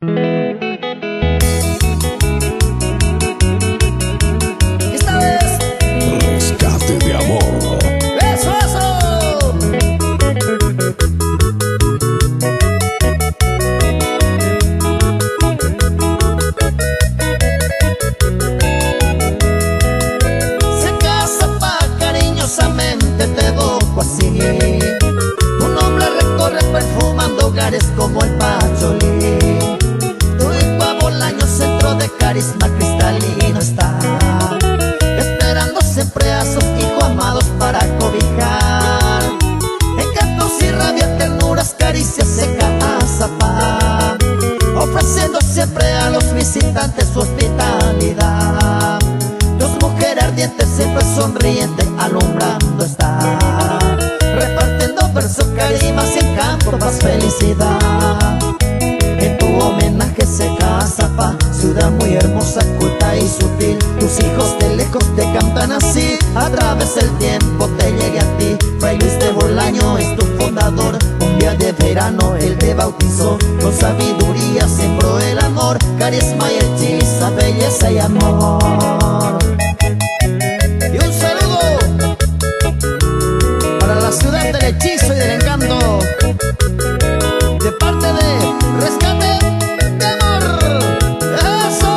Esta vez, Rescate de amor. ¡eso, eso! Se casa pa' cariñosamente te evoco así. Tu nombre recorre perfumando hogares como el Pacholí. Tu hijo a Bolaño, centro de carisma cristalino está, esperando siempre a sus hijos amados para cobijar. Encantos y rabia, ternuras, caricias, seca azafá, ofreciendo siempre a los visitantes su hospitalidad. Dios, mujer ardiente, siempre sonriente, alumbrando está, repartiendo versos, carimas y encanto, paz, felicidad. En tu homenaje se casa pa, ciudad muy hermosa, culta y sutil. Tus hijos de lejos te cantan así, a través del tiempo te llegue a ti. Fray Luis de Bolaño es tu fundador, un día de verano él te bautizó. Con sabiduría sembró el amor, carisma y hechiza, belleza y amor. Y un saludo para la ciudad del hechizo y del encanto, de parte de Rescate de Amor. ¡Eso!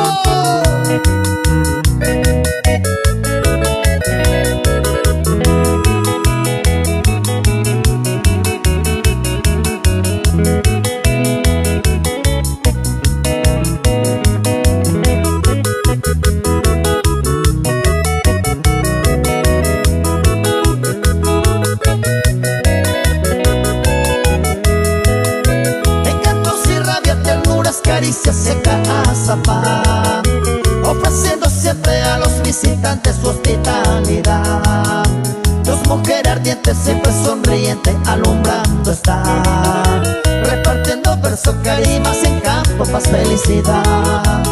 Caricias, seca azafá, ofreciendo siempre a los visitantes su hospitalidad. Dios, mujer ardiente, siempre sonriente, alumbrando está, repartiendo versos, carimas, encanto, paz, felicidad.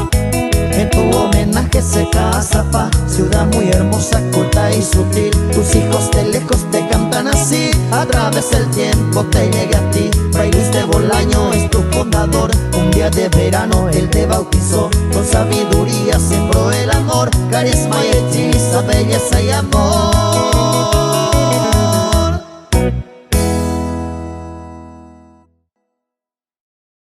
En tu homenaje se casa pa, ciudad muy hermosa, culta y sutil. Tus hijos de lejos te cantan así, a través del tiempo te llegue a ti. Fray Luis de Bolaño es tu fundador, un día de verano él te bautizó. Con sabiduría sembró el amor, carisma y hechiza, belleza y amor.